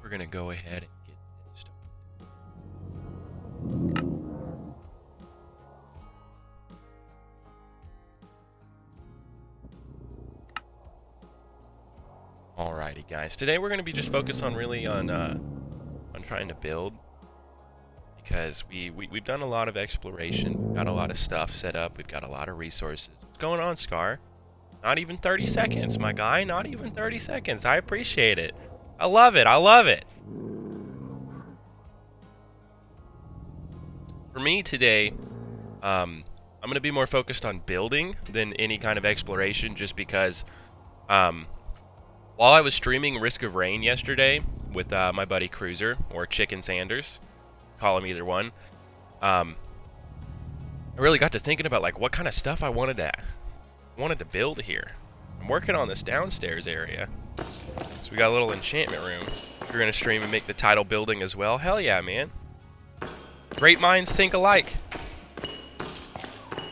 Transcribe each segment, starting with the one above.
we're gonna go ahead and get this started. Alrighty, guys. Today we're gonna be just focused on really on trying to build, because we've done a lot of exploration, we've got a lot of stuff set up, we've got a lot of resources. What's going on, Scar? Not even 30 seconds, my guy. Not even 30 seconds. I appreciate it. I love it. I love it. For me today, I'm going to be more focused on building than any kind of exploration, just because while I was streaming Risk of Rain yesterday with my buddy Cruiser, or Chicken Sanders, call him either one, I really got to thinking about like what kind of stuff I wanted to build here. I'm working on this downstairs area. So we got a little enchantment room. We're gonna stream and make the title building as well. Hell yeah, man. Great minds think alike.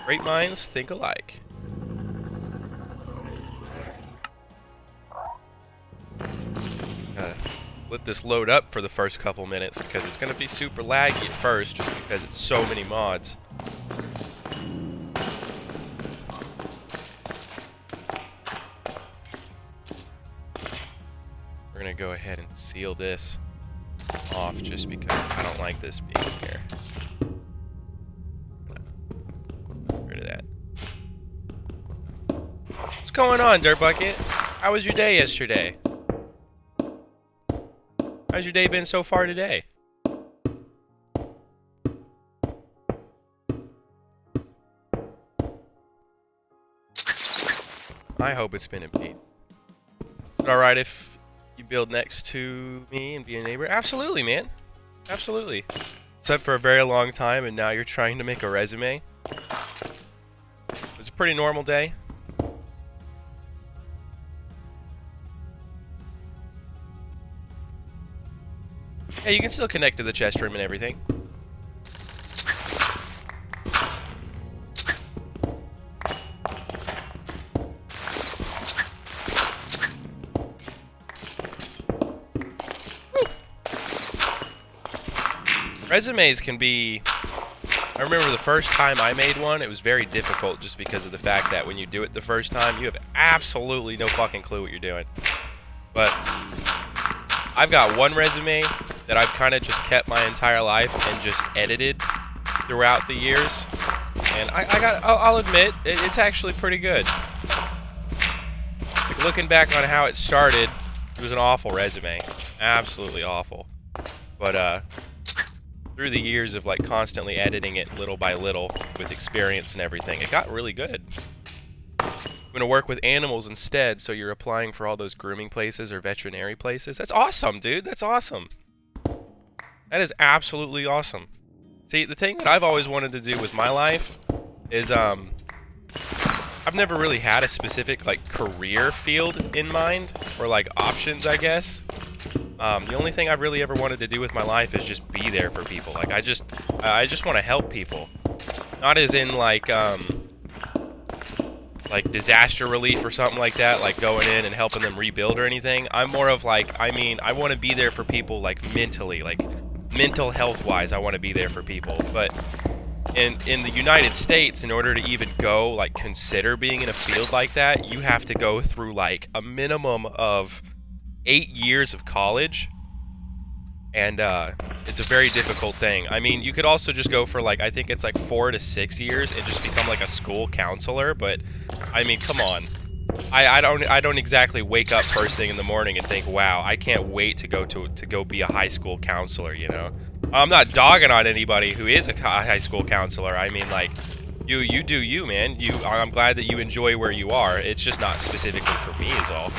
Great minds think alike. Gotta let this load up for the first couple minutes because it's gonna be super laggy at first just because it's so many mods. We're gonna go ahead and seal this off just because I don't like this being here. Get rid of that. What's going on, Dirt Bucket? How was your day yesterday? How's your day been so far today? I hope it's been a beat. Is it alright if you build next to me and be a neighbor? Absolutely, man. Absolutely. Except for a very long time, and now you're trying to make a resume. It's a pretty normal day. Yeah, you can still connect to the chest room and everything. Resumes can be... I remember the first time I made one, it was very difficult just because of the fact that when you do it the first time, you have absolutely no fucking clue what you're doing. But I've got one resume that I've kind of just kept my entire life and just edited throughout the years. And I'll admit, it's actually pretty good. Like, looking back on how it started, it was an awful resume. Absolutely awful. But, through the years of like constantly editing it little by little with experience and everything, it got really good. I'm gonna work with animals instead, so you're applying for all those grooming places or veterinary places. That's awesome, dude. That's awesome. That is absolutely awesome. See, the thing that I've always wanted to do with my life is I've never really had a specific like career field in mind, or like options, I guess. The only thing I've really ever wanted to do with my life is just be there for people. Like, I just want to help people. Not as in, like disaster relief or something like that, like going in and helping them rebuild or anything. I'm more of like, I mean, I want to be there for people, like, mentally, like, mental health-wise, I want to be there for people. But in the United States, in order to even go, like, consider being in a field like that, you have to go through, like, a minimum of 8 years of college, and it's a very difficult thing. I mean, you could also just go for like, I think it's like 4 to 6 years and just become like a school counselor, but I mean, come on. I don't exactly wake up first thing in the morning and think, wow, I can't wait to go be a high school counselor, you know? I'm not dogging on anybody who is a high school counselor. I mean, like, you do you, man. I'm glad that you enjoy where you are. It's just not specifically for me is all.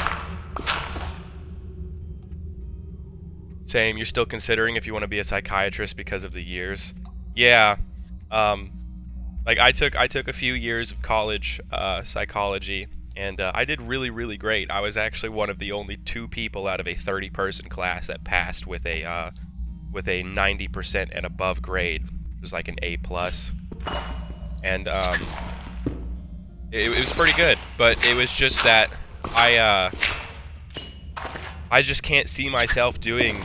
Same, you're still considering if you want to be a psychiatrist because of the years. Yeah, like I took a few years of college psychology, and I did really, really great. I was actually one of the only 2 people out of a 30-person class that passed with a 90% and above grade. It was like an A+. And it was pretty good, but it was just that I just can't see myself doing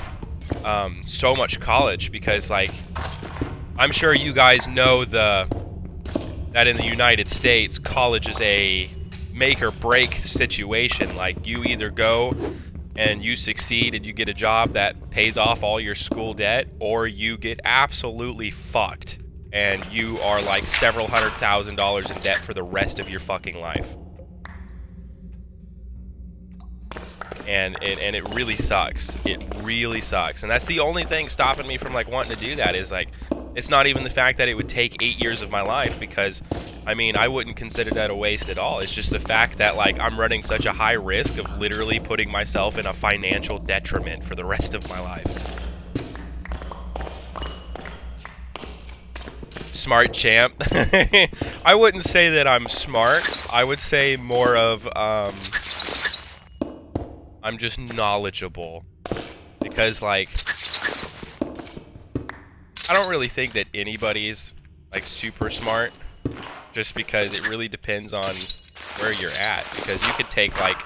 so much college, because like I'm sure you guys know that in the United States, college is a make or break situation. Like, you either go and you succeed and you get a job that pays off all your school debt, or you get absolutely fucked and you are like several $100,000 in debt for the rest of your fucking life. And it really sucks. It really sucks. And that's the only thing stopping me from like wanting to do that, is like, it's not even the fact that it would take 8 years of my life, because I mean, I wouldn't consider that a waste at all. It's just the fact that like I'm running such a high risk of literally putting myself in a financial detriment for the rest of my life. Smart champ. I wouldn't say that I'm smart. I would say more of I'm just knowledgeable, because like I don't really think that anybody's like super smart, just because it really depends on where you're at. Because you could take like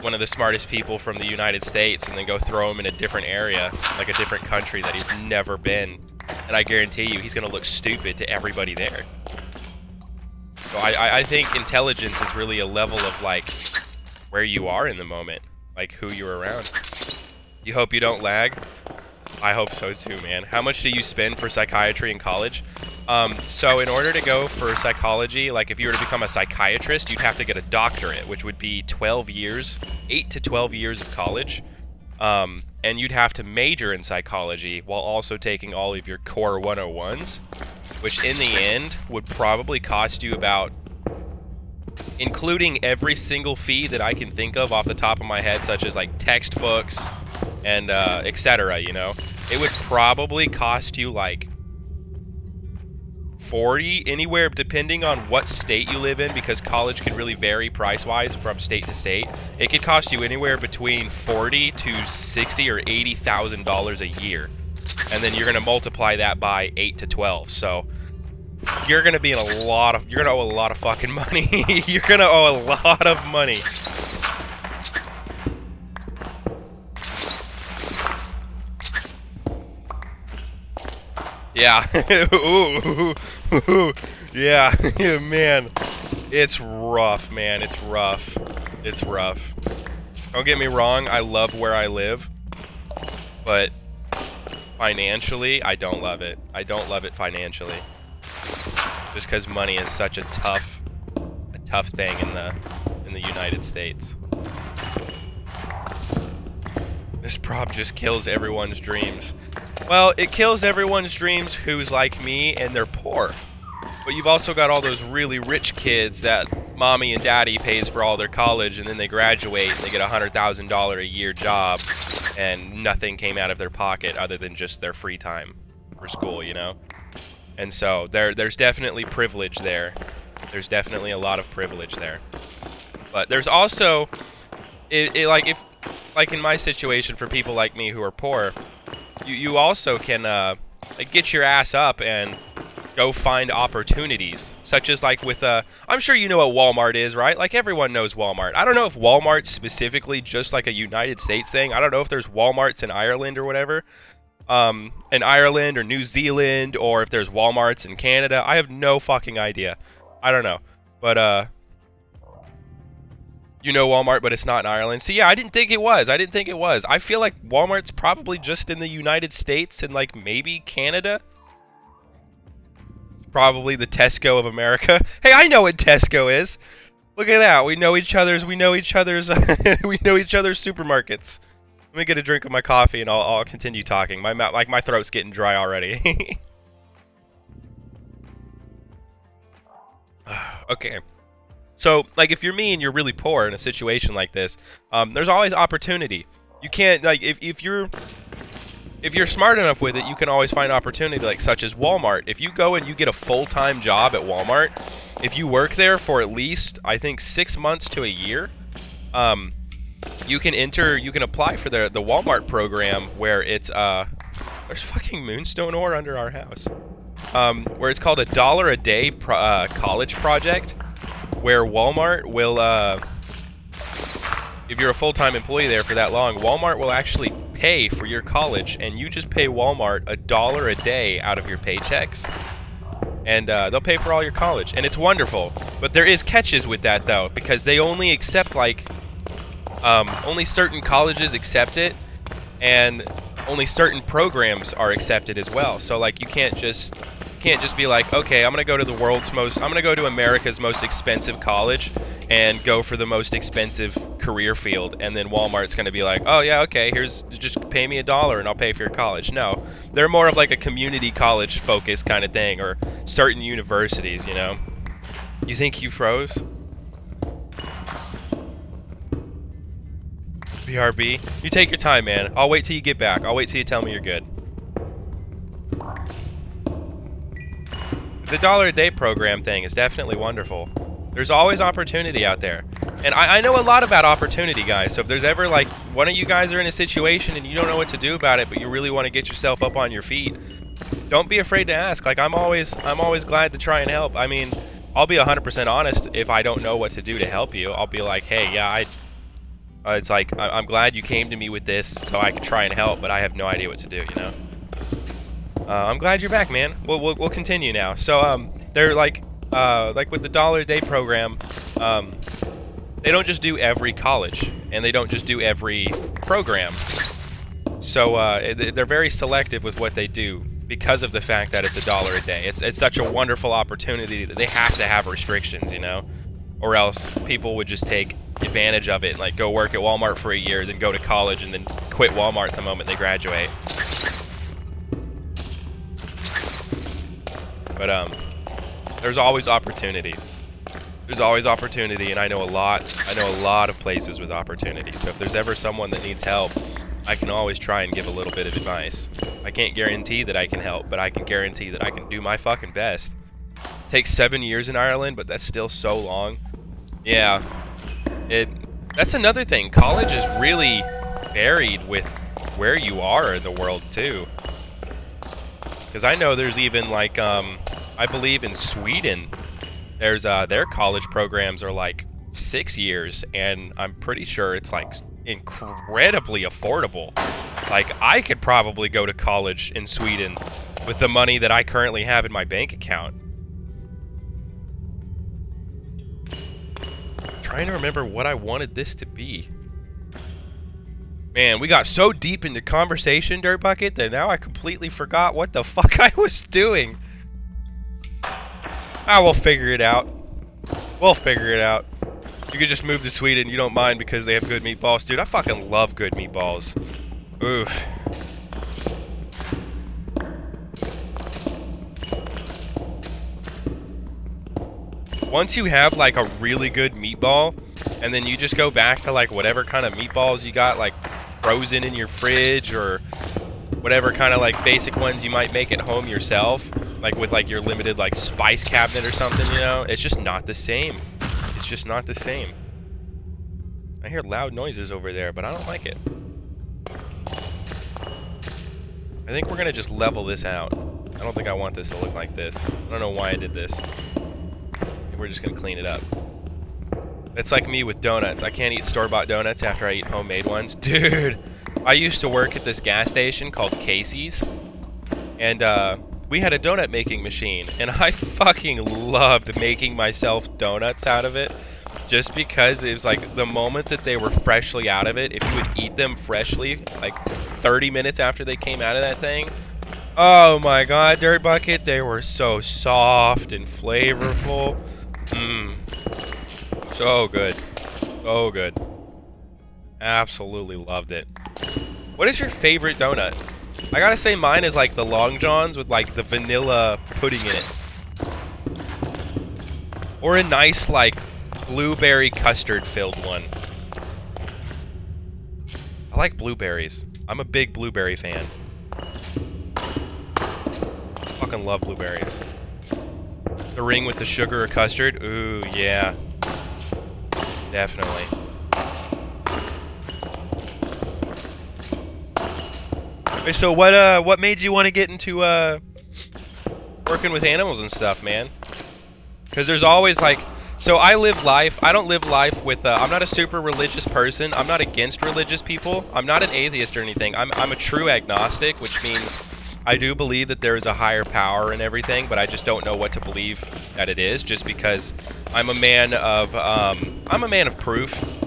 one of the smartest people from the United States and then go throw him in a different area, like a different country that he's never been, and I guarantee you he's gonna look stupid to everybody there. So I think intelligence is really a level of like where you are in the moment, like who you're around. You hope you don't lag? I hope so too, man. How much do you spend for psychiatry in college? So in order to go for psychology, like if you were to become a psychiatrist, you'd have to get a doctorate, which would be 12 years, 8 to 12 years of college. And you'd have to major in psychology while also taking all of your core 101s, which in the end would probably cost you about, including every single fee that I can think of off the top of my head, such as like textbooks and etc., you know, it would probably cost you like 40, anywhere, depending on what state you live in, because college can really vary price-wise from state to state. It could cost you anywhere between $40,000 to $60,000 or $80,000 a year, and then you're gonna multiply that by 8 to 12. So you're gonna be in you're gonna owe a lot of fucking money. You're gonna owe a lot of money. Yeah. Ooh. Yeah. Man. It's rough, man. It's rough. It's rough. Don't get me wrong, I love where I live, but financially, I don't love it. I don't love it financially. Just because money is such a tough thing in the United States. This prop just kills everyone's dreams. Well, it kills everyone's dreams who's like me and they're poor. But you've also got all those really rich kids that mommy and daddy pays for all their college, and then they graduate and they get a $100,000 a year job and nothing came out of their pocket other than just their free time for school, you know? And so there's definitely privilege there. There's definitely a lot of privilege there. But there's also like in my situation, for people like me who are poor, you also can like get your ass up and go find opportunities, such as like with I'm sure you know what Walmart is, right? Like everyone knows Walmart. I don't know if Walmart's specifically just like a United States thing. I don't know if there's Walmarts in Ireland or whatever. In Ireland or New Zealand, or if there's Walmarts in Canada. I have no fucking idea. I don't know. But you know Walmart, but it's not in Ireland. See, yeah, I didn't think it was. I feel like Walmart's probably just in the United States and like maybe Canada. Probably the Tesco of America. Hey, I know what Tesco is. Look at that. We know each other's we know each other's supermarkets. Let me get a drink of my coffee and I'll continue talking. My throat's getting dry already. Okay. So, like, if you're me and you're really poor in a situation like this, there's always opportunity. You can't, like, if you're smart enough with it, you can always find opportunity, like, such as Walmart. If you go and you get a full-time job at Walmart, if you work there for at least, I think, 6 months to a year, you can apply for the Walmart program where it's, there's fucking moonstone ore under our house, where it's called $1 a day college project, where Walmart will, if you're a full-time employee there for that long, Walmart will actually pay for your college, and you just pay Walmart $1 a day out of your paychecks, and they'll pay for all your college, and it's wonderful. But there is catches with that though, because they only accept like only certain colleges accept it, and only certain programs are accepted as well. So like you can't just be like, okay, I'm gonna go to America's most expensive college and go for the most expensive career field, and then Walmart's gonna be like, oh yeah, okay, just pay me $1 and I'll pay for your college. No, they're more of like a community college focused kind of thing, or certain universities, you know. You think you froze? BRB? You take your time, man. I'll wait till you get back. I'll wait till you tell me you're good. The $1 a day program thing is definitely wonderful. There's always opportunity out there. And I know a lot about opportunity, guys. So if there's ever like one of you guys are in a situation and you don't know what to do about it, but you really want to get yourself up on your feet, don't be afraid to ask. Like I'm always glad to try and help. I mean, I'll be 100% honest if I don't know what to do to help you. I'll be like, hey, yeah, it's like I'm glad you came to me with this so I can try and help, but I have no idea what to do, you know. I'm glad you're back, man. We'll continue now. So they're like with the $1 a day program, they don't just do every college, and they don't just do every program. So they're very selective with what they do because of the fact that it's $1 a day. It's such a wonderful opportunity that they have to have restrictions, you know, or else people would just take advantage of it and like go work at Walmart for a year, then go to college, and then quit Walmart the moment they graduate. But there's always opportunity. There's always opportunity, and I know a lot of places with opportunity. So if there's ever someone that needs help, I can always try and give a little bit of advice. I can't guarantee that I can help, but I can guarantee that I can do my fucking best. It takes 7 years in Ireland, but that's still so long. Yeah. That's another thing. College is really varied with where you are in the world too. Because I know there's even like I believe in Sweden, there's their college programs are like 6 years, and I'm pretty sure it's like incredibly affordable. Like I could probably go to college in Sweden with the money that I currently have in my bank account. I'm trying to remember what I wanted this to be. Man, we got so deep into conversation, Dirt Bucket, that now I completely forgot what the fuck I was doing. Ah, we'll figure it out. We'll figure it out. You could just move to Sweden, you don't mind because they have good meatballs. Dude, I fucking love good meatballs. Oof. Once you have like a really good meatball, and then you just go back to like whatever kind of meatballs you got like frozen in your fridge, or whatever kind of like basic ones you might make at home yourself, like with like your limited like spice cabinet or something, you know, it's just not the same. It's just not the same. I hear loud noises over there, but I don't like it. I think we're gonna just level this out. I don't think I want this to look like this. I don't know why I did this. We're just gonna clean it up. It's like me with donuts. I can't eat store-bought donuts after I eat homemade ones. Dude, I used to work at this gas station called Casey's, and we had a donut making machine, and I fucking loved making myself donuts out of it, just because it was like the moment that they were freshly out of it, if you would eat them freshly, like 30 minutes after they came out of that thing, oh my god, Dirt Bucket, they were so soft and flavorful. Mmm. So good. So good. Absolutely loved it. What is your favorite donut? I gotta say mine is like the Long Johns with like the vanilla pudding in it. Or a nice like blueberry custard filled one. I like blueberries. I'm a big blueberry fan. Fucking love blueberries. The ring with the sugar or custard? Ooh, yeah. Definitely. Wait, so what made you want to get into working with animals and stuff, man? Because there's always like So I live life. I don't live life with. I'm not a super religious person. I'm not against religious people. I'm not an atheist or anything. I'm a true agnostic, which means I do believe that there is a higher power and everything, but I just don't know what to believe that it is. Just because I'm a man of proof,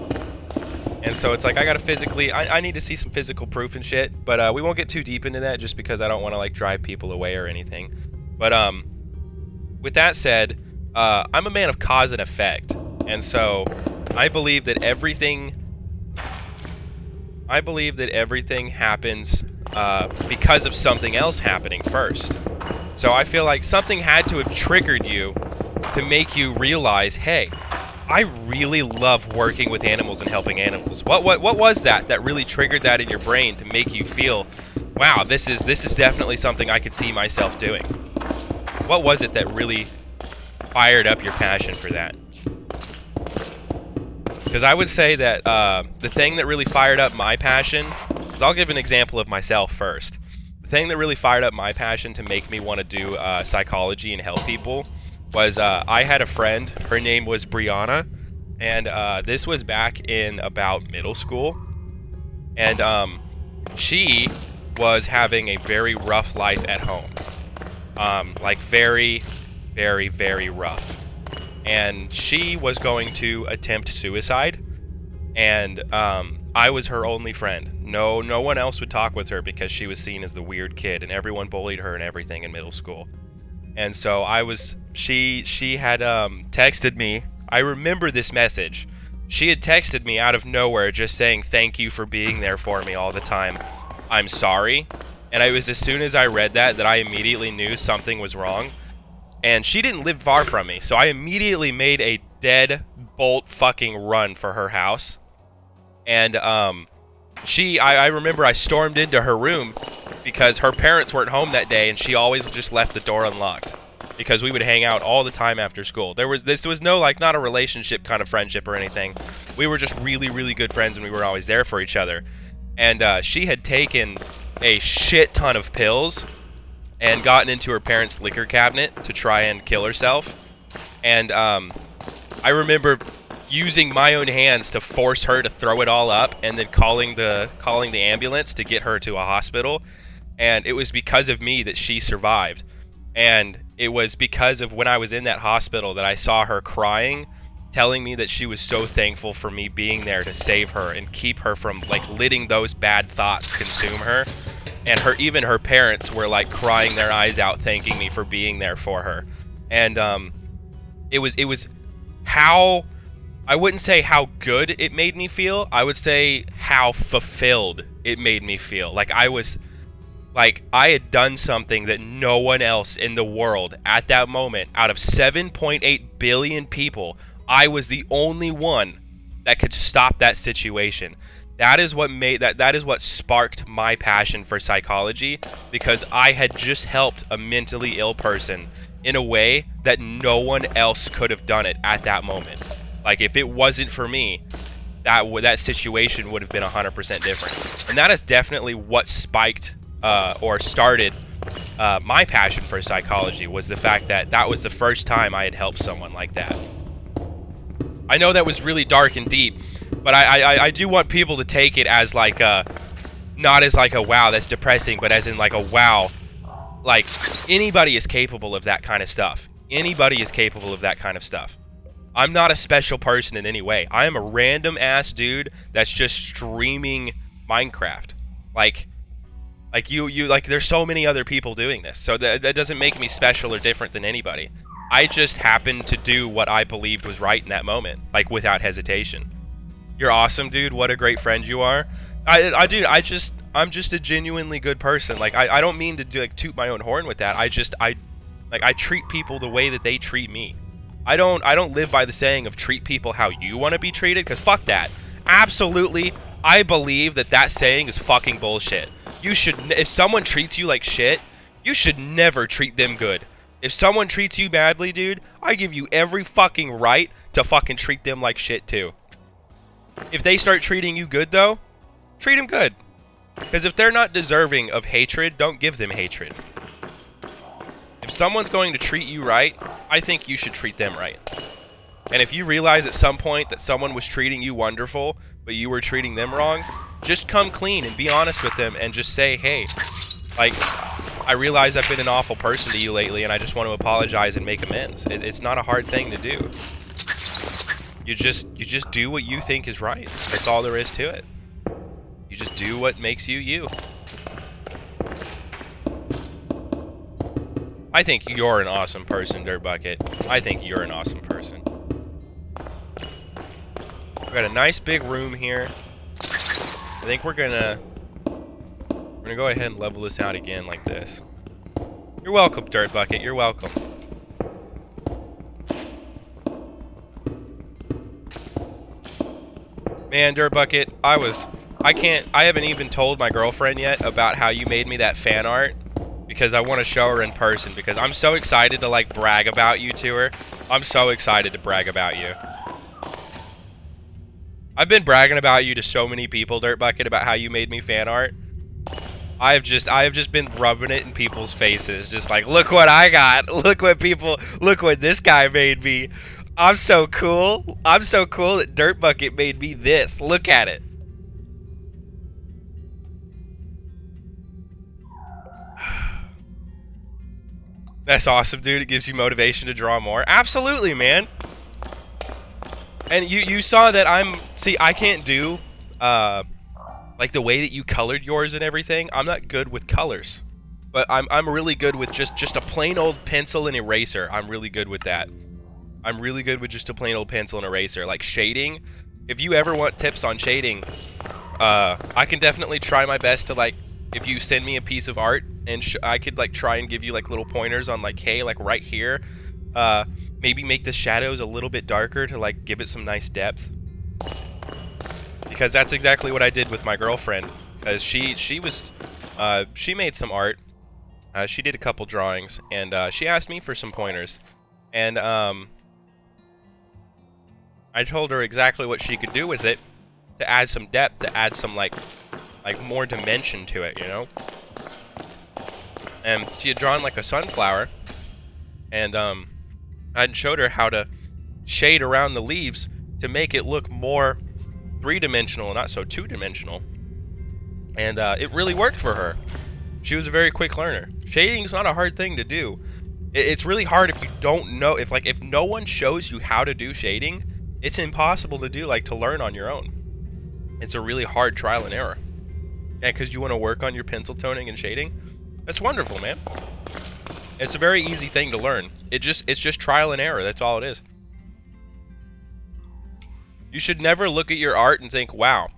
and so it's like I gotta physically. I need to see some physical proof and shit. But we won't get too deep into that, just because I don't want to like drive people away or anything. But with that said. I'm a man of cause and effect, and so I believe that everything happens because of something else happening first. So I feel like something had to have triggered you to make you realize, hey, I really love working with animals and helping animals. What was that really triggered that in your brain to make you feel, wow, this is definitely something I could see myself doing? What was it that really fired up your passion for that? Because I would say that the thing that really fired up my passion is, I'll give an example of myself first. The thing that really fired up my passion to make me want to do psychology and help people was I had a friend. Her name was Brianna, and this was back in about middle school, and she was having a very rough life at home, like very, very, very rough. And she was going to attempt suicide, and I was her only friend. No one else would talk with her because she was seen as the weird kid, and everyone bullied her and everything in middle school. And so she had texted me. I remember this message. She had texted me out of nowhere just saying, thank you for being there for me all the time. I'm sorry. And it was as soon as I read that I immediately knew something was wrong. And she didn't live far from me, so I immediately made a deadbolt fucking run for her house. And I remember I stormed into her room because her parents weren't home that day, and she always just left the door unlocked because we would hang out all the time after school. This was no, like, not a relationship kind of friendship or anything. We were just really, really good friends, and we were always there for each other. And she had taken a shit ton of pills and gotten into her parents' liquor cabinet to try and kill herself. And I remember using my own hands to force her to throw it all up, and then calling the ambulance to get her to a hospital. And it was because of me that she survived. And it was because of when I was in that hospital that I saw her crying, telling me that she was so thankful for me being there to save her and keep her from like letting those bad thoughts consume her. And even her parents were like crying their eyes out, thanking me for being there for her. And it was how, I wouldn't say how good it made me feel. I would say how fulfilled it made me feel. Like I had done something that no one else in the world at that moment, out of 7.8 billion people, I was the only one that could stop that situation. That is what made that is what sparked my passion for psychology, because I had just helped a mentally ill person in a way that no one else could have done it at that moment. Like, if it wasn't for me, that situation would have been 100% different. And that is definitely what spiked or started my passion for psychology, was the fact that was the first time I had helped someone like that. I know that was really dark and deep, but I do want people to take it as like not as like a wow, that's depressing, but as in like a wow, like anybody is capable of that kind of stuff. Anybody is capable of that kind of stuff. I'm not a special person in any way. I am a random ass dude that's just streaming Minecraft. Like you like, there's so many other people doing this, so that doesn't make me special or different than anybody. I just happened to do what I believed was right in that moment, like without hesitation. You're awesome, dude. What a great friend you are. I'm just a genuinely good person. Like, I don't mean to like toot my own horn with that. I treat people the way that they treat me. I don't live by the saying of treat people how you want to be treated, because fuck that. Absolutely, I believe that saying is fucking bullshit. If someone treats you like shit, you should never treat them good. If someone treats you badly, dude, I give you every fucking right to fucking treat them like shit too. If they start treating you good, though, treat them good. Because if they're not deserving of hatred, don't give them hatred. If someone's going to treat you right, I think you should treat them right. And if you realize at some point that someone was treating you wonderful, but you were treating them wrong, just come clean and be honest with them and just say, hey, like, I realize I've been an awful person to you lately and I just want to apologize and make amends. It's not a hard thing to do. You just do what you think is right. That's all there is to it. You just do what makes you you. I think you're an awesome person, Dirtbucket. I think you're an awesome person. We got a nice big room here. I think we're gonna go ahead and level this out again like this. You're welcome, Dirtbucket. You're welcome. Man, Dirtbucket, I haven't even told my girlfriend yet about how you made me that fan art because I want to show her in person because I'm so excited to like brag about you to her. I'm so excited to brag about you. I've been bragging about you to so many people, Dirtbucket, about how you made me fan art. I have just been rubbing it in people's faces, just like, look what I got. Look what this guy made me. I'm so cool. I'm so cool that Dirtbucket made me this. Look at it. That's awesome, dude. It gives you motivation to draw more. Absolutely, man. And you saw that I can't do like the way that you colored yours and everything. I'm not good with colors. But I'm really good with just a plain old pencil and eraser. I'm really good with that. I'm really good with just a plain old pencil and eraser. Like shading, if you ever want tips on shading, I can definitely try my best to like, if you send me a piece of art and I could like try and give you like little pointers on like, hey, like right here, maybe make the shadows a little bit darker to like give it some nice depth. Because that's exactly what I did with my girlfriend. Because she made some art. She did a couple drawings and she asked me for some pointers. And I told her exactly what she could do with it to add some depth, to add some like more dimension to it, you know? And she had drawn like a sunflower, and I showed her how to shade around the leaves to make it look more three-dimensional, not so two-dimensional. And it really worked for her. She was a very quick learner. Shading is not a hard thing to do. It's really hard if you don't know, if no one shows you how to do shading, it's impossible to do, like to learn on your own. It's a really hard trial and error. Yeah, because you want to work on your pencil toning and shading. That's wonderful, man. It's a very easy thing to learn. It's just trial and error. That's all it is. You should never look at your art and think, wow,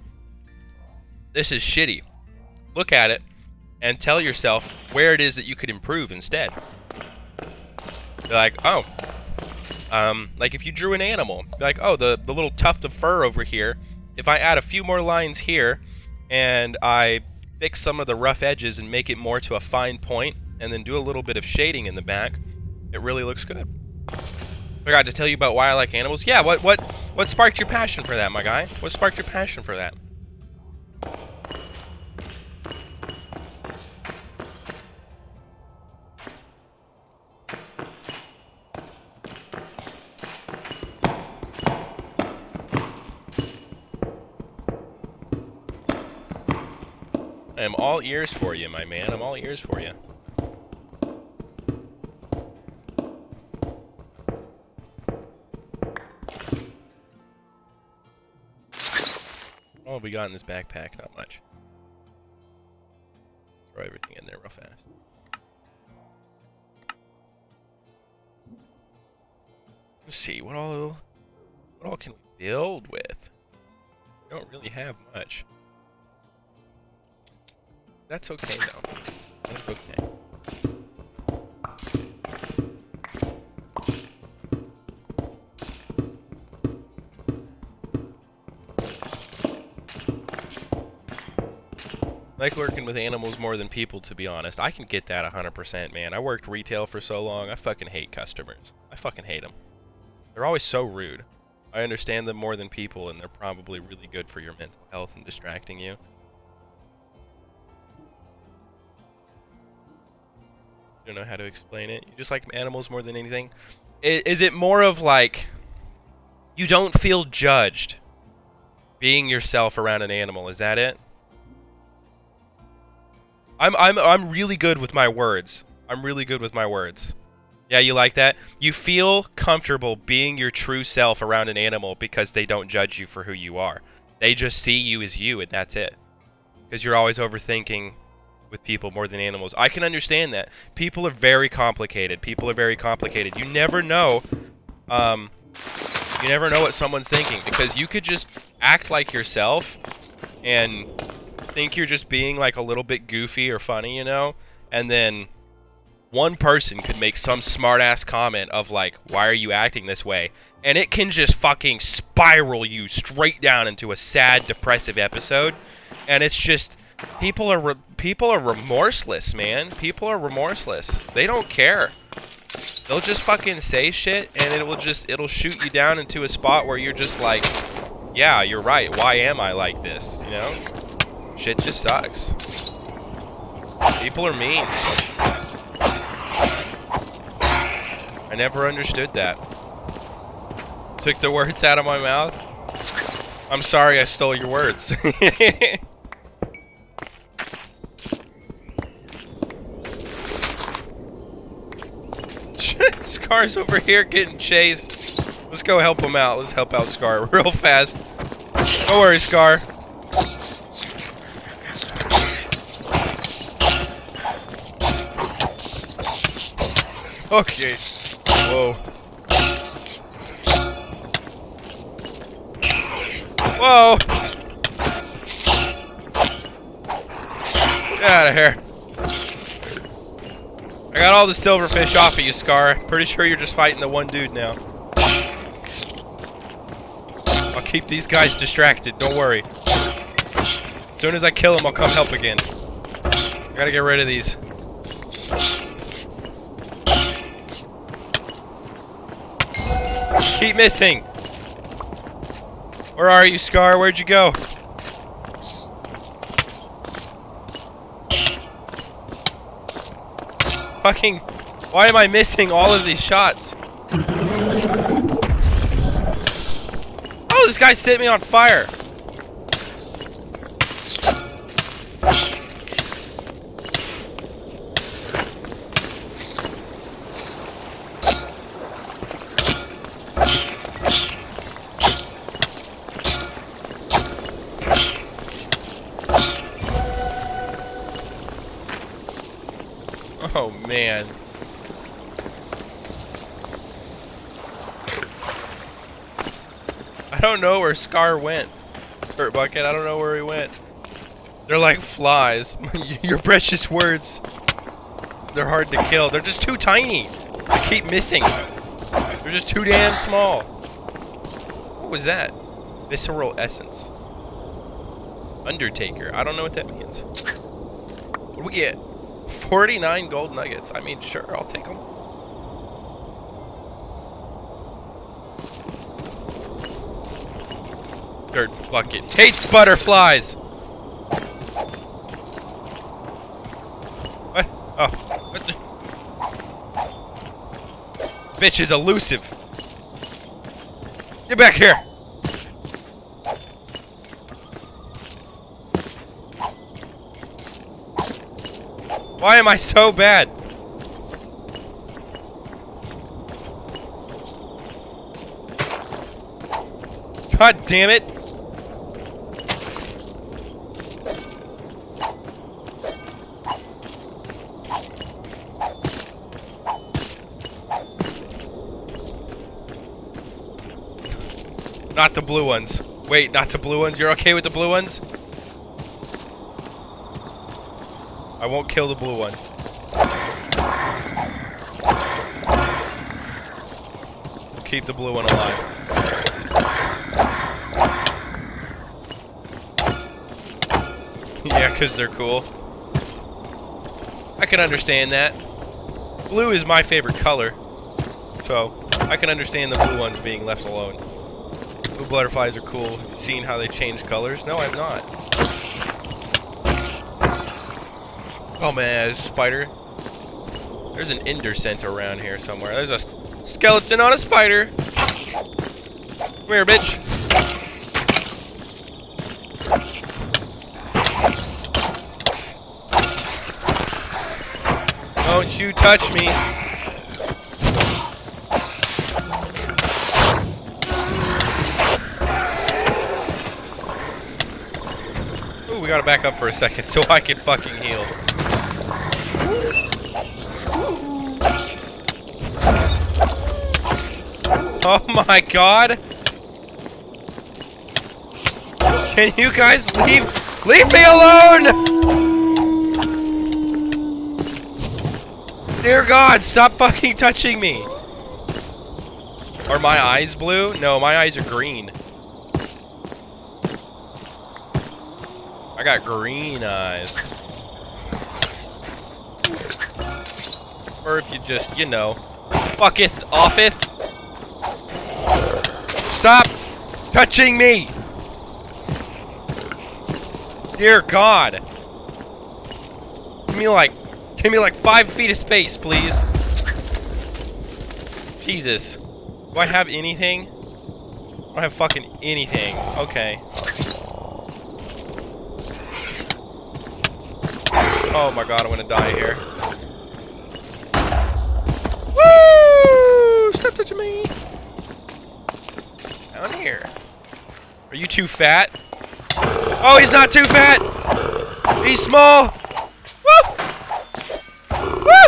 this is shitty. Look at it and tell yourself where it is that you could improve instead. Be like, oh, like if you drew an animal, be like, oh, the little tuft of fur over here, if I add a few more lines here and I fix some of the rough edges and make it more to a fine point and then do a little bit of shading in the back, it really looks good. Forgot to tell you about why I like animals. Yeah, what sparked your passion for that, my guy? What sparked your passion for that? I am all ears for you, my man. I'm all ears for you. What have we got in this backpack? Not much. Throw everything in there real fast. Let's see, what all can we build with? We don't really have much. That's okay though. That's okay. I like working with animals more than people, to be honest. I can get that 100%, man. I worked retail for so long. I fucking hate customers. I fucking hate them. They're always so rude. I understand them more than people, and they're probably really good for your mental health and distracting you. Don't know how to explain it. You just like animals more than anything. Is it more of like You don't feel judged being yourself around an animal. Is that it? I'm really good with my words. I'm really good with my words. Yeah, you like that? You feel comfortable being your true self around an animal because they don't judge you for who you are. They just see you as you, and that's it. Because you're always overthinking with people more than animals. I can understand that. People are very complicated. People are very complicated. You never know. You never know what someone's thinking because you could just act like yourself and think you're just being like a little bit goofy or funny, you know, and then one person could make some smart-ass comment of like, why are you acting this way? And it can just fucking spiral you straight down into a sad, depressive episode. And it's just, people are remorseless, man. People are remorseless. They don't care. They'll just fucking say shit, and it'll shoot you down into a spot where you're just like, yeah, you're right. Why am I like this? You know? Shit just sucks. People are mean. I never understood that. Took the words out of my mouth. I'm sorry I stole your words. Scar's over here getting chased. Let's go help him out. Let's help out Scar real fast. Don't worry, Scar. Okay. Whoa. Whoa! Get out of here. I got all the silverfish off of you, Scar. Pretty sure you're just fighting the one dude now. I'll keep these guys distracted, don't worry. As soon as I kill him, I'll come help again. I gotta get rid of these. Keep missing! Where are you, Scar? Where'd you go? Fucking... Why am I missing all of these shots? Oh, this guy set me on fire! Oh, man. I don't know where Scar went. Hurt Bucket, I don't know where he went. They're like flies. Your precious words. They're hard to kill. They're just too tiny. I keep missing. They're just too damn small. What was that? Visceral Essence. Undertaker. I don't know what that means. What do we get? 49 gold nuggets. I mean, sure, I'll take them. Dirt Bucket hates butterflies. What? Oh, what the? Bitch is elusive. Get back here. Why am I so bad? God damn it. Not the blue ones. Wait, not the blue ones? You're okay with the blue ones? I won't kill the blue one. We'll keep the blue one alive. Yeah, because they're cool. I can understand that. Blue is my favorite color. So, I can understand the blue ones being left alone. Blue butterflies are cool. Seeing how they change colors? No, I'm not. Oh man, there's a spider. There's an ender scent around here somewhere. There's a skeleton on a spider. Come here, bitch. Don't you touch me. Ooh, we gotta back up for a second so I can fucking heal. Oh my god! Can you guys leave me alone? Dear God, stop fucking touching me! Are my eyes blue? No, my eyes are green. I got green eyes. Or if you just, you know, fucketh offeth. Stop touching me! Dear God! Give me like 5 feet of space, please. Jesus. Do I have anything? I don't have fucking anything. Okay. Oh my God, I'm gonna die here. Woo! Stop touching me! Down here. Are you too fat? Oh, he's not too fat! He's small! Woo! Woo!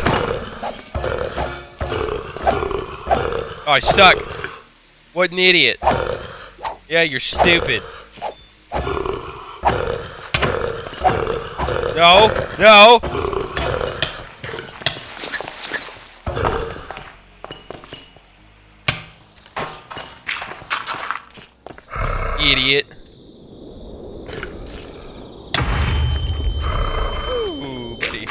Oh, I stuck. What an idiot. Yeah, you're stupid. No, no! Idiot. Ooh, buddy.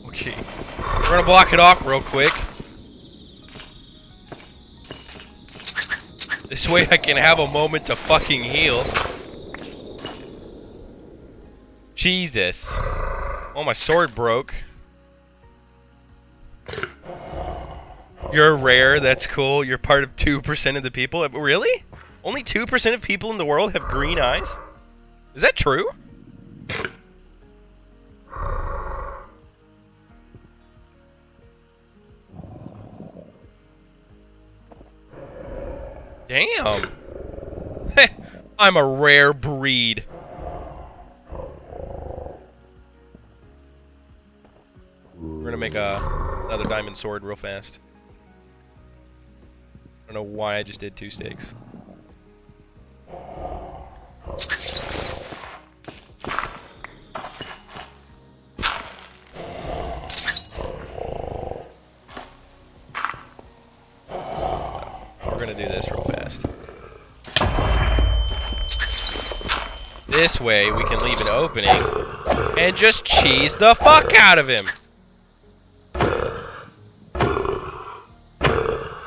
Okay. We're gonna block it off real quick. This way I can have a moment to fucking heal. Jesus. Oh, my sword broke. You're rare, that's cool. You're part of 2% of the people. Really? Only 2% of people in the world have green eyes? Is that true? Damn. I'm a rare breed. We're gonna make another diamond sword real fast. I don't know why I just did 2 sticks. We're gonna do this real fast. This way we can leave an opening and just cheese the fuck out of him.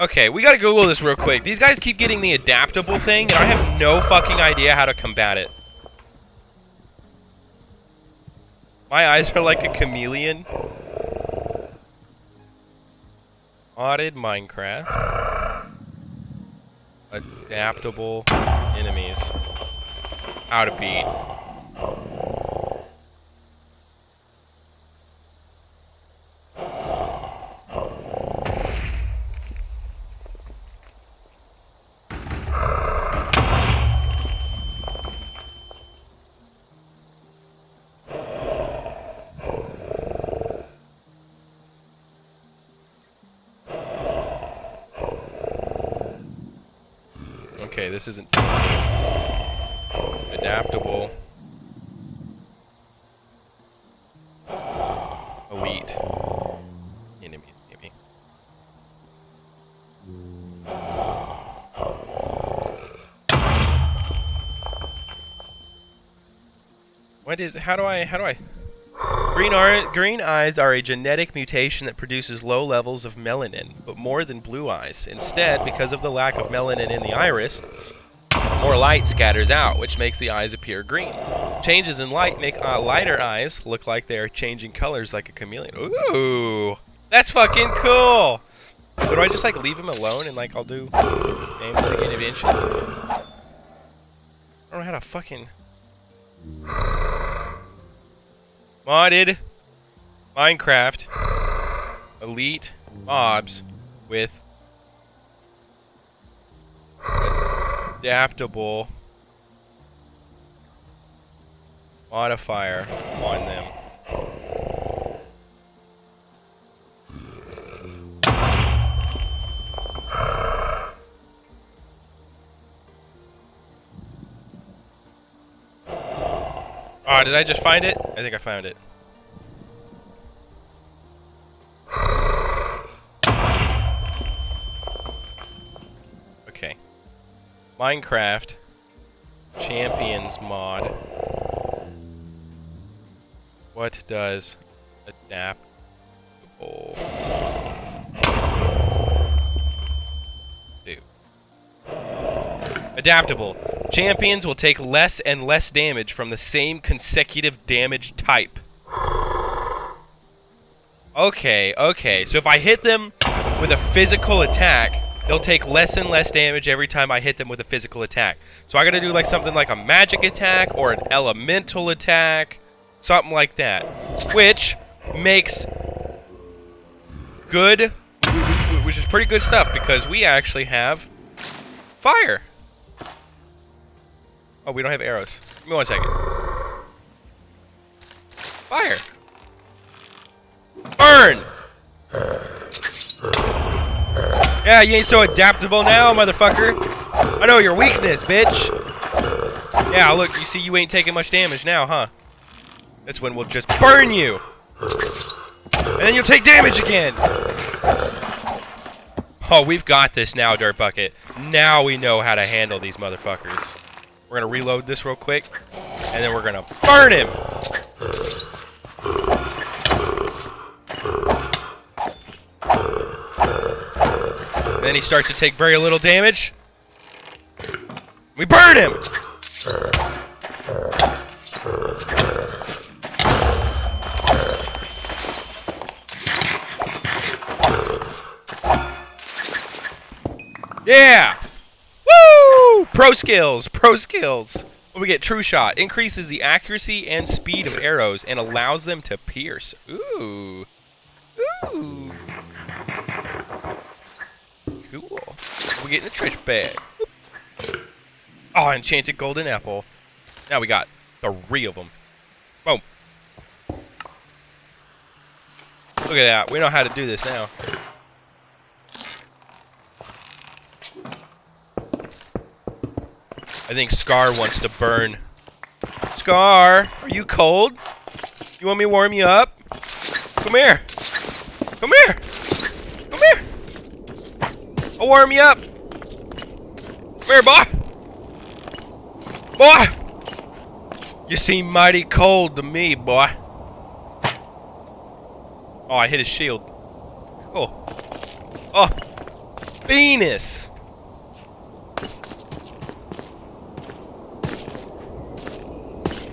Okay, we gotta Google this real quick. These guys keep getting the adaptable thing, and I have no fucking idea how to combat it. My eyes are like a chameleon. Modded Minecraft. Adaptable enemies. How to beat. Okay, this isn't adaptable. Elite enemies, maybe. How do I green eyes are a genetic mutation that produces low levels of melanin, but more than blue eyes. Instead, because of the lack of melanin in the iris, More light scatters out, which makes the eyes appear green. Changes in light make lighter eyes look like they are changing colors like a chameleon. Ooh, that's fucking cool. So do I just like leave him alone and like I'll do gameplay again eventually? I don't know how to fucking modded Minecraft elite mobs with adaptable modifier on them. Oh, did I just find it? I think I found it. Okay. Minecraft Champions mod. What does adaptable do? Adaptable. Champions will take less and less damage from the same consecutive damage type. Okay, okay. So if I hit them with a physical attack, they'll take less and less damage every time I hit them with a physical attack. So I gotta do like something like a magic attack or an elemental attack. Something like that. Which makes good, which is pretty good stuff because we actually have fire. Oh, we don't have arrows. Give me 1 second. Fire. Burn! Yeah, you ain't so adaptable now, motherfucker. I know your weakness, bitch. Yeah, look, you see you ain't taking much damage now, huh? This one will just burn you. And then you'll take damage again. Oh, we've got this now, Dirt Bucket. Now we know how to handle these motherfuckers. We're gonna reload this real quick, and then we're gonna burn him! And then he starts to take very little damage. We burn him! Yeah! Woo! Pro skills, pro skills. We get True Shot. Increases the accuracy and speed of arrows and allows them to pierce. Ooh. Ooh. Cool. We get in the trash bag. Oh, enchanted golden apple. Now we got 3 of them. Boom. Look at that. We know how to do this now. I think Scar wants to burn. Scar, are you cold? You want me to warm you up? Come here. Come here. Come here. I'll warm you up. Come here, boy. Boy. You seem mighty cold to me, boy. Oh, I hit his shield. Cool. Oh. Venus.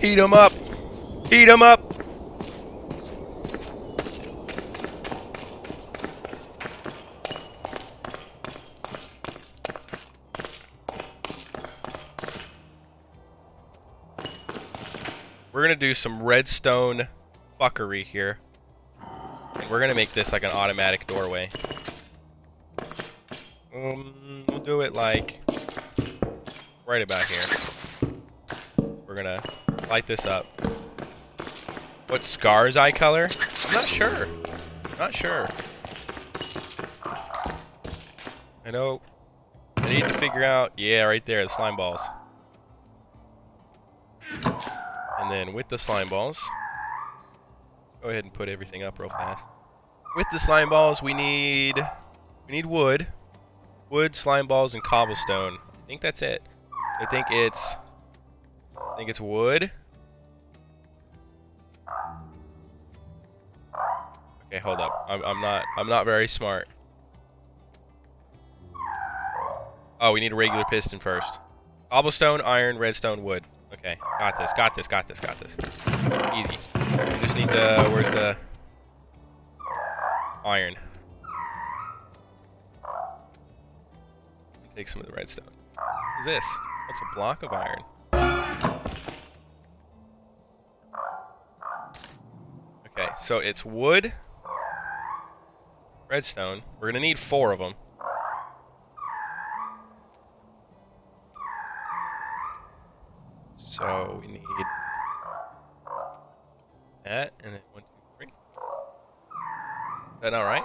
Heat him up. Heat him up. We're going to do some redstone fuckery here. We're going to make this like an automatic doorway. We'll do it like right about here. We're going to light this up. What Scar's eye color? I'm not sure. Not sure. I know. I need to figure out. Yeah, right there, the slime balls. And then with the slime balls, go ahead and put everything up real fast. With the slime balls, we need wood, slime balls, and cobblestone. I think that's it. I think it's wood. Okay, hold up. I'm not very smart. Oh, we need a regular piston first. Cobblestone, iron, redstone, wood. Okay, got this, got this, got this, got this. Easy. We just need the, where's the iron? Take some of the redstone. What's this? What's a block of iron? Okay, so it's wood, redstone. We're gonna need 4 of them. So we need that, and then 1, 2, 3. Is that not right?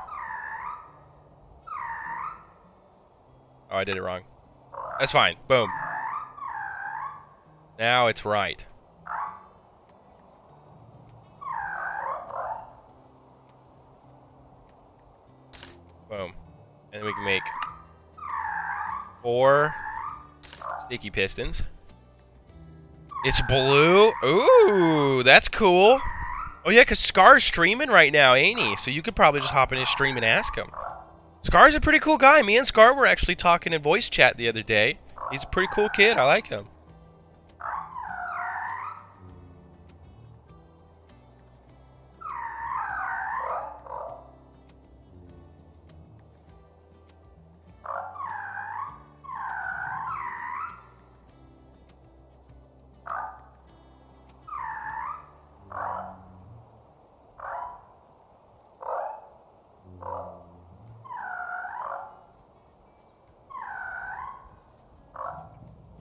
Oh, I did it wrong. That's fine. Boom. Now it's right. Boom. And then we can make 4 sticky pistons. It's blue. Ooh, that's cool. Oh yeah, because Scar's streaming right now, ain't he? So you could probably just hop in his stream and ask him. Scar's a pretty cool guy. Me and Scar were actually talking in voice chat the other day. He's a pretty cool kid. I like him.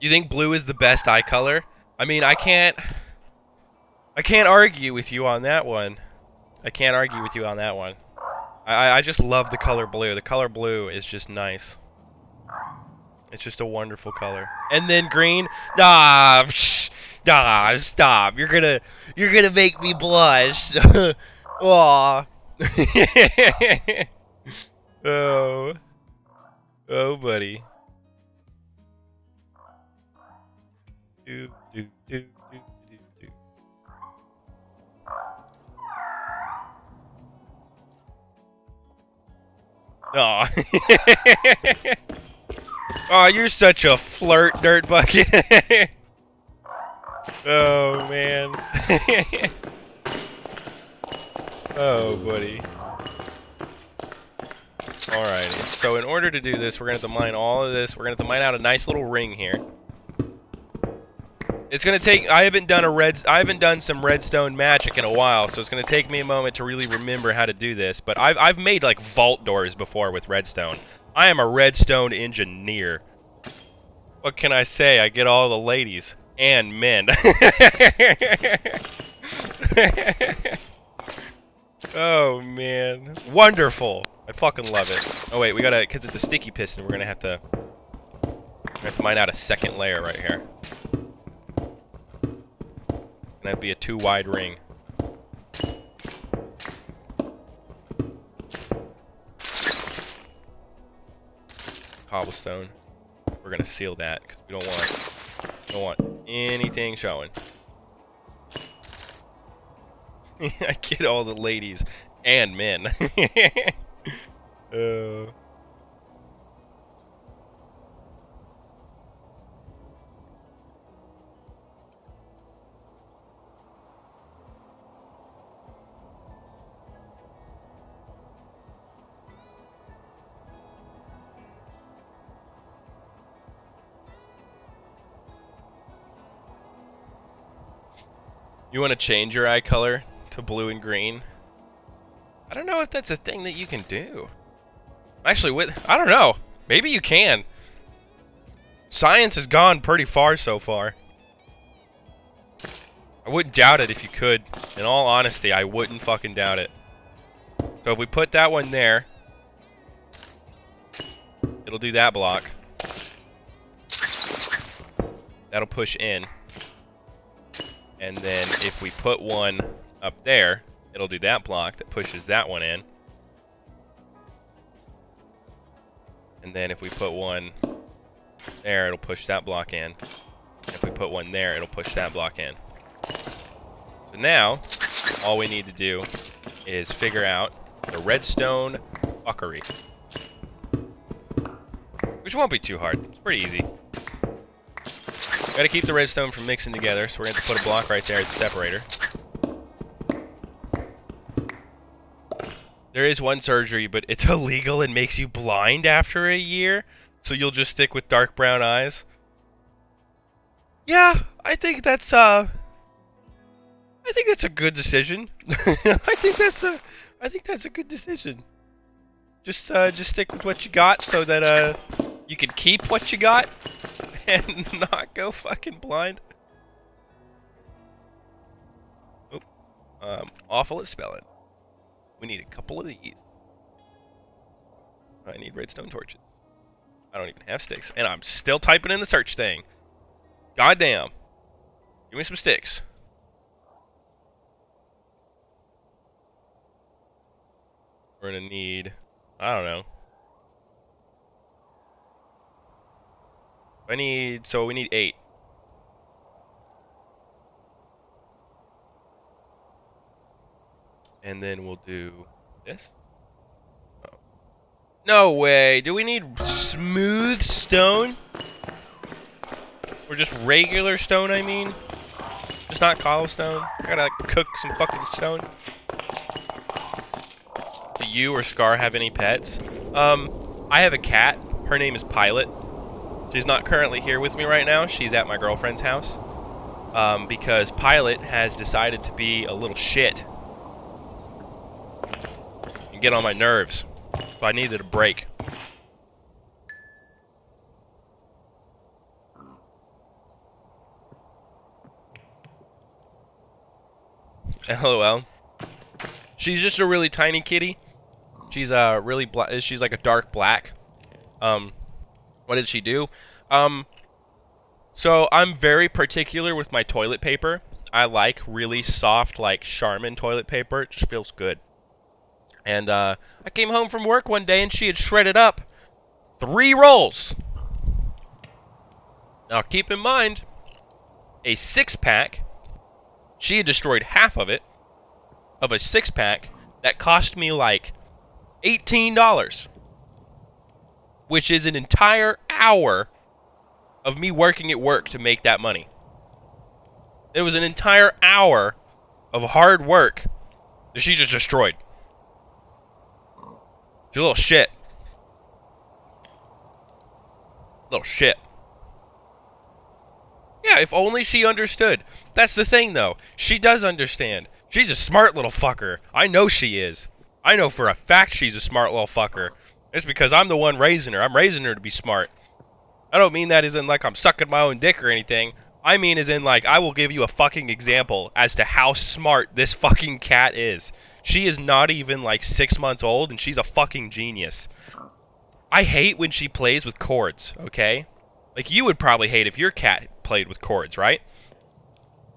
You think blue is the best eye color? I mean, I can't argue with you on that one. I can't argue with you on that one. I just love the color blue. The color blue is just nice. It's just a wonderful color. And then green, nah, psh, nah, stop. You're gonna make me blush. Aw. Oh. Oh, buddy. Do, do, do, do, do, do. Aw. Oh, you're such a flirt, dirt bucket. Oh, man. Oh, buddy. Alrighty. So in order to do this, we're going to have to mine all of this. We're going to have to mine out a nice little ring here. It's going to take... I haven't done some redstone magic in a while, so it's going to take me a moment to really remember how to do this. But I've made, like, vault doors before with redstone. I am a redstone engineer. What can I say? I get all the ladies and men. Oh, man. Wonderful. I fucking love it. Oh, wait, we gotta... Because it's a sticky piston, we're gonna have to mine out a second layer right here. And that'd be a 2-wide ring. Cobblestone. We're gonna seal that because we don't want anything showing. I get all the ladies and men. You want to change your eye color to blue and green? I don't know if that's a thing that you can do. Actually, I don't know. Maybe you can. Science has gone pretty far so far. I wouldn't doubt it if you could. In all honesty, I wouldn't fucking doubt it. So if we put that one there, it'll do that block. That'll push in. And then if we put one up there, it'll do that block that pushes that one in. And then if we put one there, it'll push that block in. And if we put one there, it'll push that block in. So now, all we need to do is figure out the redstone fuckery. Which won't be too hard. It's pretty easy. Gotta keep the redstone from mixing together, so we're gonna have to put a block right there as a separator. There is one surgery, but it's illegal and makes you blind after a year, so you'll just stick with dark brown eyes. Yeah, I think that's a good decision. I think that's a good decision. Just stick with what you got so that you can keep what you got and not go fucking blind. Oop. Awful at spelling. We need a couple of these. I need redstone torches. I don't even have sticks, and I'm still typing in the search thing. Goddamn. Give me some sticks. We're gonna need, I don't know. So we need 8. And then we'll do this. Oh. No way. Do we need smooth stone? Or just regular stone, I mean? Just not cobblestone? I gotta cook some fucking stone. Do you or Scar have any pets? I have a cat. Her name is Pilot. She's not currently here with me right now. She's at my girlfriend's house. Because Pilot has decided to be a little shit. And get on my nerves. So I needed a break. LOL. She's just a really tiny kitty. She's really she's like a dark black. What did she do? So I'm very particular with my toilet paper. I like really soft, like Charmin toilet paper. It just feels good. And I came home from work one day and she had shredded up 3 rolls. Now keep in mind, a 6-pack. She had destroyed half of it, of a 6-pack that cost me like $18, which is an entire hour of me working at work to make that money. It was an entire hour of hard work that she just destroyed. She's a little shit. Little shit. Yeah, if only she understood. That's the thing, though. She does understand. She's a smart little fucker. I know she is. I know for a fact she's a smart little fucker. It's because I'm the one raising her. I'm raising her to be smart. I don't mean that as in like I'm sucking my own dick or anything. I mean as in like I will give you a fucking example as to how smart this fucking cat is. She is not even like 6 months old and she's a fucking genius. I hate when she plays with cords, okay? Like you would probably hate if your cat played with cords, right?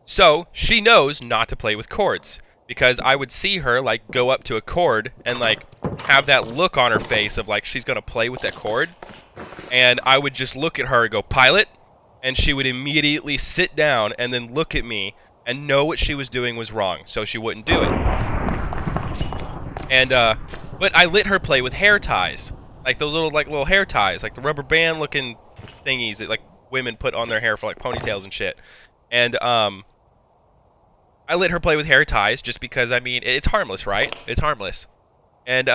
So she knows not to play with cords because I would see her like go up to a cord and like have that look on her face of like she's gonna play with that cord, and I would just look at her and go, Pilot, and she would immediately sit down and then look at me and know what she was doing was wrong, so she wouldn't do it. And but I let her play with hair ties, like those little hair ties, like the rubber band looking thingies that like women put on their hair for like ponytails and shit. And I let her play with hair ties just because, I mean, it's harmless, right? It's harmless. And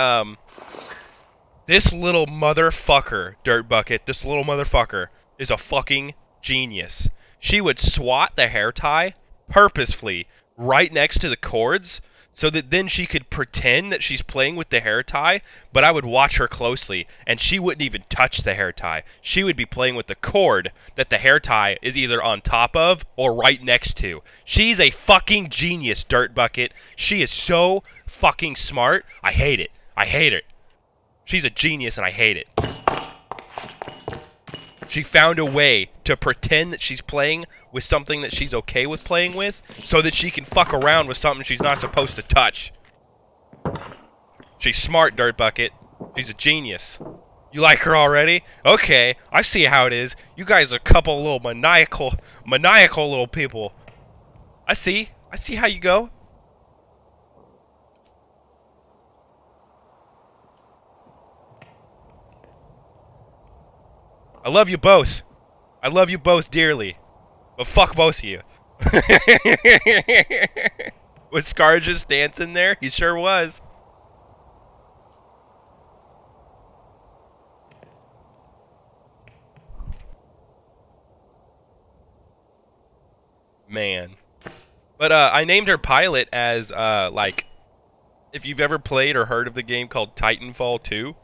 this little motherfucker, Dirt Bucket, this little motherfucker is a fucking genius. She would swat the hair tie purposefully right next to the cords so that then she could pretend that she's playing with the hair tie, but I would watch her closely, and she wouldn't even touch the hair tie. She would be playing with the cord that the hair tie is either on top of or right next to. She's a fucking genius, Dirt Bucket. She is so fucking smart. I hate it. I hate it. She's a genius, and I hate it. She found a way to pretend that she's playing with something that she's okay with playing with so that she can fuck around with something she's not supposed to touch. She's smart, Dirt Bucket. She's a genius. You like her already? Okay, I see how it is. You guys are a couple little maniacal little people. I see how you go. I love you both. I love you both dearly. But fuck both of you. Was Scar just dancing there? He sure was. Man. But I named her Pilot as like, if you've ever played or heard of the game called Titanfall 2,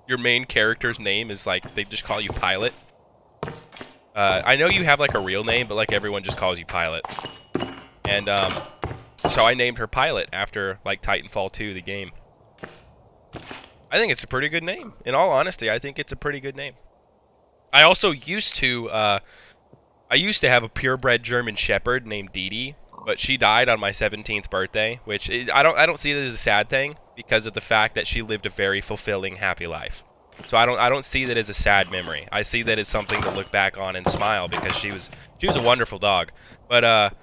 your main character's name is like, they just call you Pilot. I know you have like a real name, but like everyone just calls you Pilot. And so I named her Pilot after like Titanfall 2, the game. I think it's a pretty good name. In all honesty, I think it's a pretty good name. I also used to have a purebred German Shepherd named Dee Dee, but she died on my 17th birthday, which I don't see it as a sad thing because of the fact that she lived a very fulfilling, happy life. So I don't see that as a sad memory. I see that as something to look back on and smile because she was a wonderful dog. But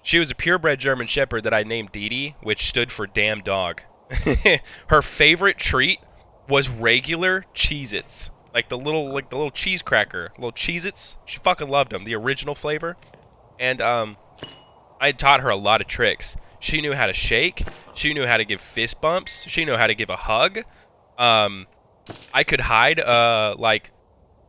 she was a purebred German Shepherd that I named Dee Dee, which stood for damn dog. Her favorite treat was regular Cheez-Its. Like the little cheese cracker, little Cheez-Its. She fucking loved them, the original flavor. And I taught her a lot of tricks. She knew how to shake. She knew how to give fist bumps. She knew how to give a hug. I could hide like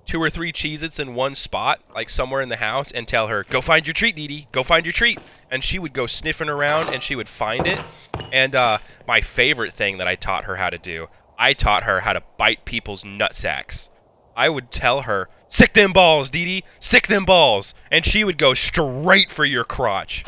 2 or 3 Cheez-Its in one spot, like somewhere in the house, and tell her, "Go find your treat, Dee Dee. Go find your treat." And she would go sniffing around, and she would find it. And my favorite thing that I taught her how to do, I taught her how to bite people's nutsacks. I would tell her, "Sick them balls, Dee Dee. Sick them balls." And she would go straight for your crotch.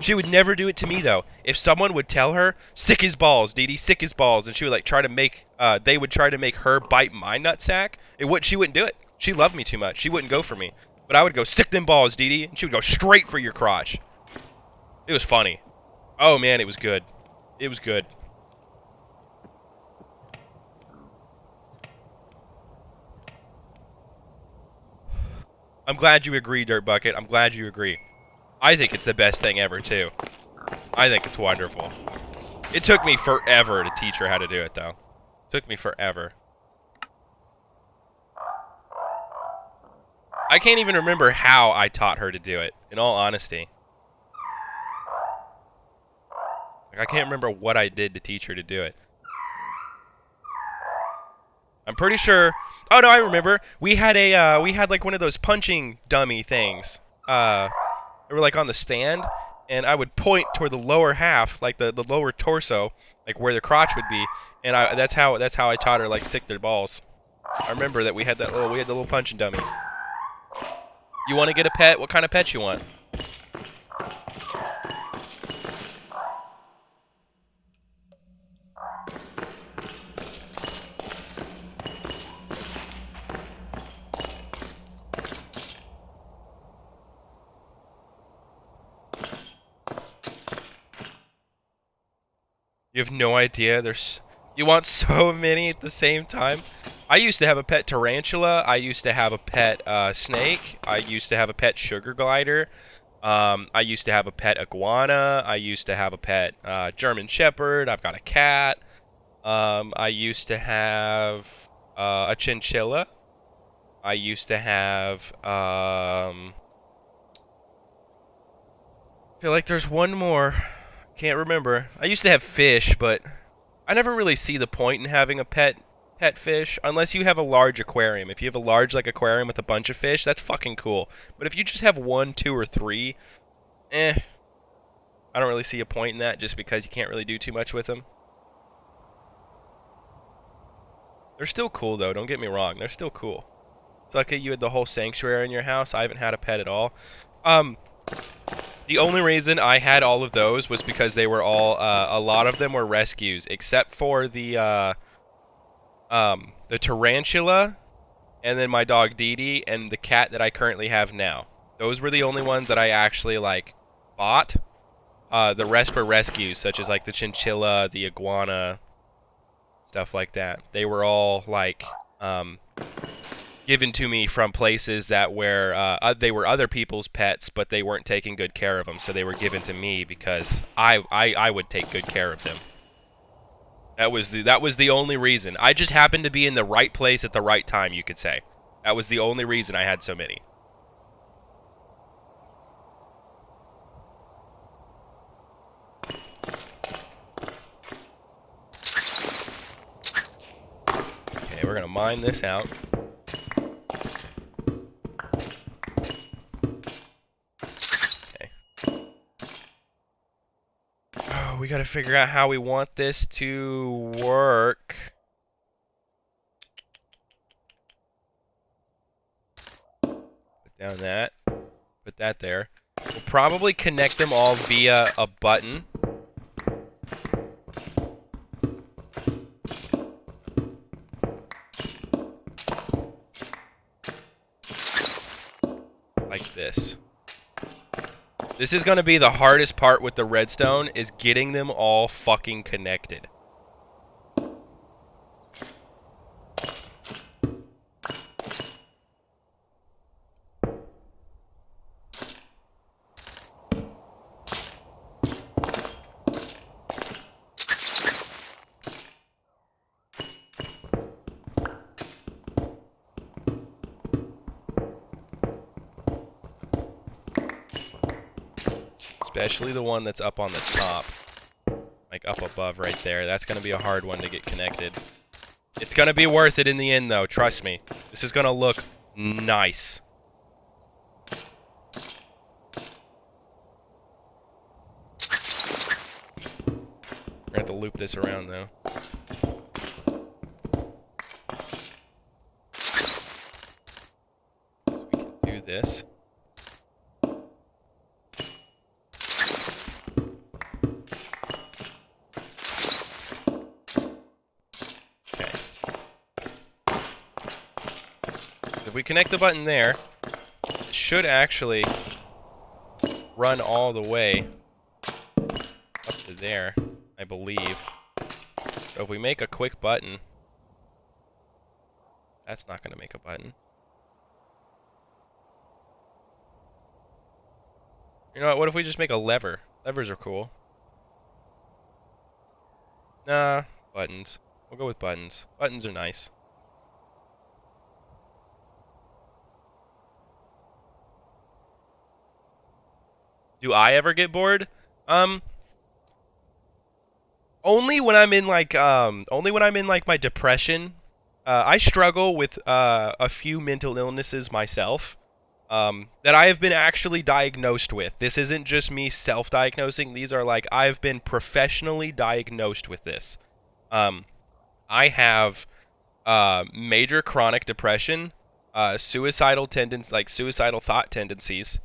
She would never do it to me, though. If someone would tell her, "Sick his balls, Dee Dee, sick his balls," and she would like try to make, they would try to make her bite my nutsack, she wouldn't do it. She loved me too much. She wouldn't go for me. But I would go, "Sick them balls, Dee Dee," and she would go straight for your crotch. It was funny. Oh, man, it was good. It was good. I'm glad you agree, Dirt Bucket. I'm glad you agree. I think it's the best thing ever, too. I think it's wonderful. It took me forever to teach her how to do it, though. It took me forever. I can't even remember how I taught her to do it, in all honesty. Like, I can't remember what I did to teach her to do it. I'm pretty sure... Oh, no, I remember. We had like one of those punching dummy things. They were like on the stand, and I would point toward the lower half, like the lower torso, like where the crotch would be, and that's how I taught her like sick their balls. I remember that we had the little punching dummy. You want to get a pet? What kind of pet you want? You have no idea. You want so many at the same time. I used to have a pet tarantula. I used to have a pet snake. I used to have a pet sugar glider. I used to have a pet iguana. I used to have a pet German Shepherd. I've got a cat. I used to have a chinchilla. I used to have I feel like there's one more. Can't remember. I used to have fish, but I never really see the point in having a pet fish unless you have a large aquarium. If you have a large like aquarium with a bunch of fish, that's fucking cool. But if you just have 1, 2, or 3, I don't really see a point in that just because you can't really do too much with them. They're still cool though, don't get me wrong. They're still cool. It's like you had the whole sanctuary in your house. I haven't had a pet at all. The only reason I had all of those was because they were all, a lot of them were rescues, except for the tarantula, and then my dog Dee Dee, and the cat that I currently have now. Those were the only ones that I actually, like, bought. The rest were rescues, such as, like, the chinchilla, the iguana, stuff like that. They were all, like, given to me from places that where they were other people's pets, but they weren't taking good care of them, so they were given to me because I would take good care of them. That was the only reason. I just happened to be in the right place at the right time, you could say. That was the only reason I had so many. mine this out. Okay. Oh, we gotta figure out how we want this to work. Put down that. Put that there. We'll probably connect them all via a button. Like this. This is going to be the hardest part with the redstone, is getting them all fucking connected. Especially the one that's up on the top. Like up above right there. That's going to be a hard one to get connected. It's going to be worth it in the end though, trust me. This is going to look nice. We're going to have to loop this around though. So we can do this. If we connect the button there, it should actually run all the way up to there, I believe. So if we make a quick button, that's not going to make a button. You know what if we just make a lever? Levers are cool. Nah, buttons. We'll go with buttons. Buttons are nice. Do I ever get bored? Only when I'm in like my depression. I struggle with a few mental illnesses myself that I have been actually diagnosed with. This isn't just me self-diagnosing. These are like, I've been professionally diagnosed with this. I have major chronic depression, suicidal thought tendencies.